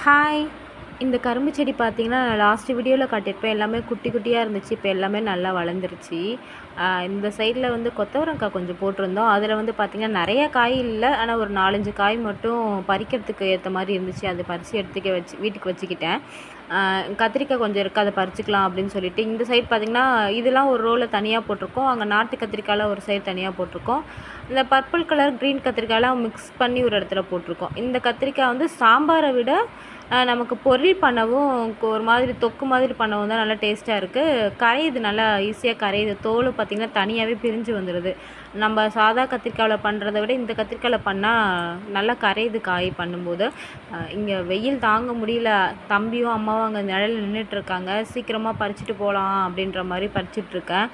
Hi! இந்த கரும்பு செடி பார்த்தீங்கன்னா, நான் லாஸ்ட் வீடியோல காட்டியிருப்பேன். எல்லாமே குட்டி குட்டியா இருந்துச்சு. இப்போ எல்லாமே நல்லா வளர்ந்துருச்சு. இந்த சைடில வந்து கொத்தவரங்காய் கொஞ்சம் போட்டிருந்தோம். அதில வந்து பார்த்தீங்கன்னா, நெறைய காய் இல்ல. ஆனா ஒரு 4, 5 காய் மட்டும் பறிக்கிறதுக்கு ஏத்த மாரி இருந்துச்சு. அத பறிச்சு வீட்டுக்கு வச்சுக்கிட்டேன். கத்திரிக்காய் கொஞ்சம் இருக்கு. அத பறிச்சுக்கலாம் அப்படின்னு சொல்லிட்டு, இந்த சைடு பார்த்தீங்கன்னா, இதெல்லாம் ஒரு ரோல தனியா போட்டிருக்கோம். அங்க நாட்டு கத்திரிக்காய்லாம் ஒரு சைடு தனியா போட்டிருக்கோம். இந்த பர்பிள் கலர், கிரீன் கத்திரிக்காய்லாம் மிக்ஸ் பண்ணி ஒரு இடத்துல போட்டிருக்கோம். இந்த கத்திரிக்காய் வந்து சாம்பார விட நமக்கு பொரியல் பண்ணவும் ஒரு மாதிரி தொக்கு மாதிரி பண்ணவும் தான் நல்லா டேஸ்ட்டாக இருக்குது. கரையுது, நல்லா ஈஸியாக கரையுது. தோல் பார்த்திங்கன்னா தனியாகவே பிரிஞ்சு வந்துடுது. நம்ம சாதா கத்திரிக்காயில் பண்ணுறத விட இந்த கத்திரிக்காயில் பண்ணால் நல்லா கரையுது காய் பண்ணும்போது. இங்கே வெயில் தாங்க முடியல. தம்பியும் அம்மாவும் அங்கே நிழல்ல நின்றுட்டுருக்காங்க. சீக்கிரமாக பறிச்சுட்டு போகலாம் அப்படின்ற மாதிரி பறிச்சிட்ருக்கேன்.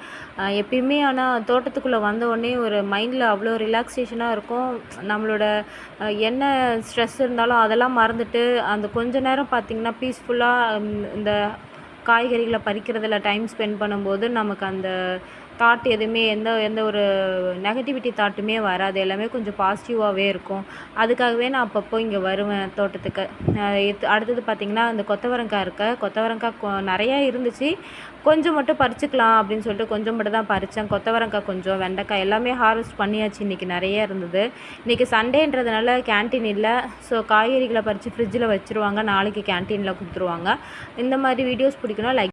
எப்பயுமே ஆனால் தோட்டத்துக்குள்ளே வந்தோடனே ஒரு மைண்டில் அவ்வளோ ரிலாக்ஸேஷனாக இருக்கும். நம்மளோட என்ன ஸ்ட்ரெஸ் இருந்தாலும் அதெல்லாம் மறந்துட்டு அந்த கொஞ்ச நேரம் பார்த்திங்கன்னா பீஸ்ஃபுல்லாக இந்த காய்கறிகளை பறிக்கிறதுல டைம் ஸ்பெண்ட் பண்ணும்போது நமக்கு அந்த தாட் எதுவுமே எந்த எந்த ஒரு நெகட்டிவிட்டி தாட்டுமே வராது. எல்லாமே கொஞ்சம் பாசிட்டிவாகவே இருக்கும். அதுக்காகவே நான் அப்பப்போ இங்கே வருவேன் தோட்டத்துக்கு. அடுத்தது பார்த்திங்கன்னா, இந்த கொத்தவரங்காய் கொத்தவரங்காய் நிறையா இருந்துச்சு. கொஞ்சம் மட்டும் பறிச்சுக்கலாம் அப்படின்னு சொல்லிட்டு கொஞ்சம் மட்டும் தான் பறித்தேன். கொத்தவரங்காய் கொஞ்சம், வெண்டைக்காய் எல்லாமே ஹார்வெஸ்ட் பண்ணியாச்சு. இன்றைக்கி நிறைய இருந்தது. இன்றைக்கி சண்டேன்றதுனால கேன்டீன் இல்லை. ஸோ காய்கறிகளை பறித்து ஃப்ரிட்ஜில் வச்சுருவாங்க. நாளைக்கு கேன்டீனில் கொடுத்துருவாங்க. இந்த மாதிரி வீடியோஸ் பிடிக்குன்னா லைக்